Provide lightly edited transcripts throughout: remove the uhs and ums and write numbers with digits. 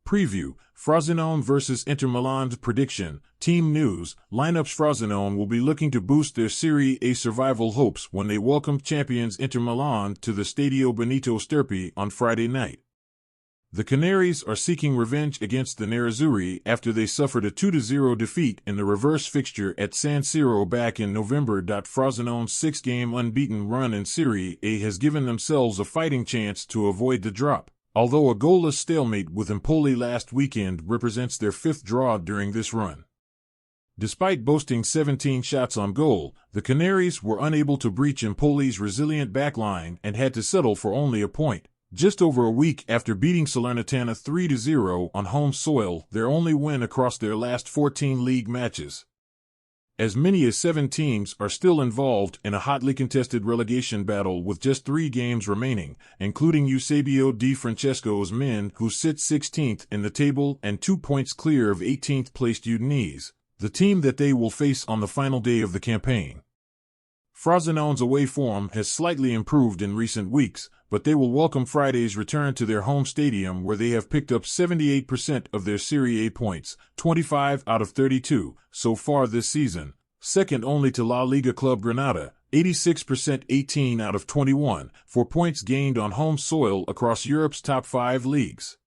Preview, Frosinone vs Inter Milan's prediction, team news, lineups. Frosinone will be looking to boost their Serie A survival hopes when they welcome champions Inter Milan to the Stadio Benito Stirpe on Friday night. The Canaries are seeking revenge against the Nerazzurri after they suffered a 2-0 defeat in the reverse fixture at San Siro back in November. Frosinone's 6-game unbeaten run in Serie A has given themselves a fighting chance to avoid the drop, although a goalless stalemate with Empoli last weekend represents their 5th draw during this run. Despite boasting 17 shots on goal, the Canaries were unable to breach Empoli's resilient backline and had to settle for only a point. Just over a week after beating Salernitana 3-0 on home soil, their only win across their last 14 league matches. As many as 7 teams are still involved in a hotly contested relegation battle with just 3 games remaining, including Eusebio Di Francesco's men, who sit 16th in the table and 2 points clear of 18th-placed Udinese, the team that they will face on the final day of the campaign. Frosinone's away form has slightly improved in recent weeks, but they will welcome Friday's return to their home stadium, where they have picked up 78% of their Serie A points, 25 out of 32, so far this season, second only to La Liga club Granada, 86%, 18 out of 21, for points gained on home soil across Europe's top 5 leagues.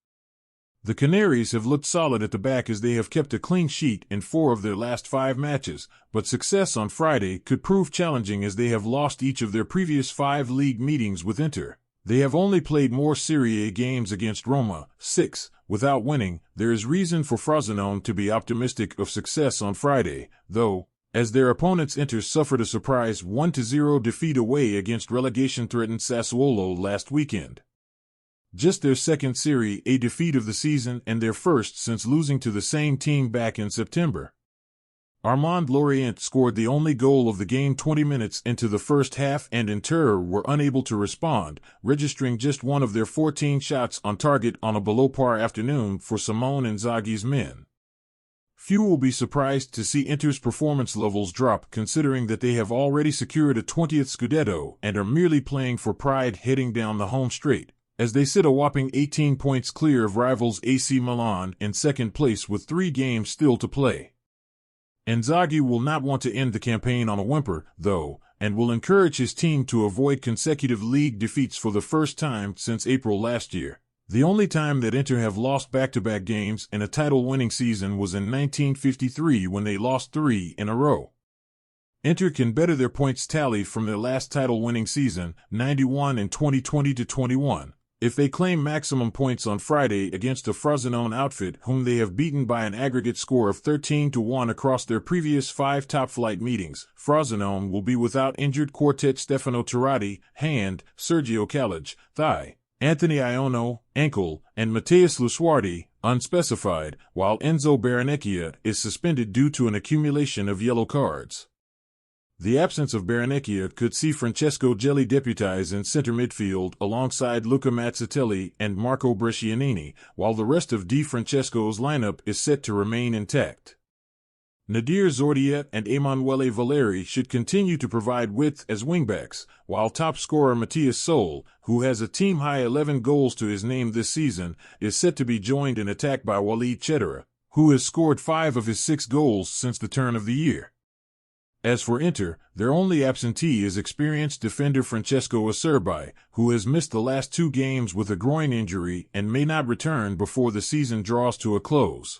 The Canaries have looked solid at the back as they have kept a clean sheet in 4 of their last 5 matches, but success on Friday could prove challenging as they have lost each of their previous 5 league meetings with Inter. They have only played more Serie A games against Roma, 6, without winning. There is reason for Frosinone to be optimistic of success on Friday, though, as their opponents Inter suffered a surprise 1-0 defeat away against relegation-threatened Sassuolo last weekend. Just their 2nd Serie A defeat of the season and their 1st since losing to the same team back in September. Armand Laurent scored the only goal of the game 20 minutes into the first half, and Inter were unable to respond, registering just 1 of their 14 shots on target on a below-par afternoon for Simone Inzaghi's men. Few will be surprised to see Inter's performance levels drop, considering that they have already secured a 20th Scudetto and are merely playing for pride heading down the home straight, as they sit a whopping 18 points clear of rivals AC Milan in 2nd place with 3 games still to play. Inzaghi will not want to end the campaign on a whimper, though, and will encourage his team to avoid consecutive league defeats for the first time since April last year. The only time that Inter have lost back-to-back games in a title-winning season was in 1953 when they lost 3 in a row. Inter can better their points tally from their last title-winning season, 91 in 2020-21. If they claim maximum points on Friday against a Frosinone outfit whom they have beaten by an aggregate score of 13-1 across their previous 5 top-flight meetings, Frosinone will be without injured quartet Stefano Turati, hand, Sergio Calage, thigh, Anthony Iono, ankle, and Matheus Luswardi, unspecified, while Enzo Baranecchia is suspended due to an accumulation of yellow cards. The absence of Baranecchia could see Francesco Gelli deputize in center midfield alongside Luca Mazzatelli and Marco Brescianini, while the rest of Di Francesco's lineup is set to remain intact. Nadir Zordia and Emanuele Valeri should continue to provide width as wingbacks, while top scorer Matthias Sol, who has a team-high 11 goals to his name this season, is set to be joined in attack by Walid Chedira, who has scored 5 of his 6 goals since the turn of the year. As for Inter, their only absentee is experienced defender Francesco Acerbi, who has missed the last 2 games with a groin injury and may not return before the season draws to a close.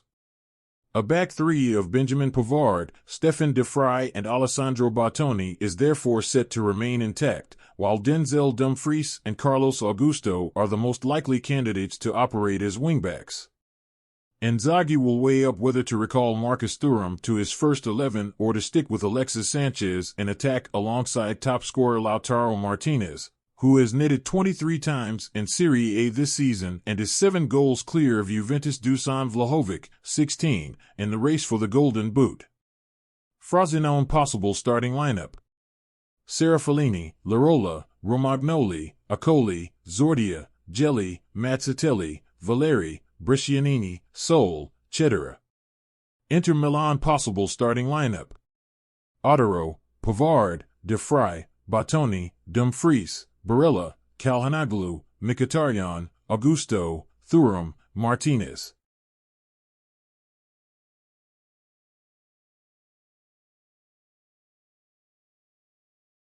A back 3 of Benjamin Pavard, Stefan De Vrij and Alessandro Bartoni is therefore set to remain intact, while Denzel Dumfries and Carlos Augusto are the most likely candidates to operate as wingbacks. Inzaghi will weigh up whether to recall Marcus Thuram to his first 11 or to stick with Alexis Sanchez in attack alongside top scorer Lautaro Martinez, who has netted 23 times in Serie A this season and is 7 goals clear of Juventus' Dusan Vlahovic, 16, in the race for the Golden Boot. Frosinone possible starting lineup: Serafellini, Lirola, Romagnoli, Accoli, Zordia, Gelli, Mazzatelli, Valeri, Brescianini, Sol, Chedira. Inter Milan possible starting lineup: Otero, Pavard, De Vrij, Bartoni, Dumfries, Barella, Calhanoglu, Mkhitaryan, Augusto, Thuram, Martinez.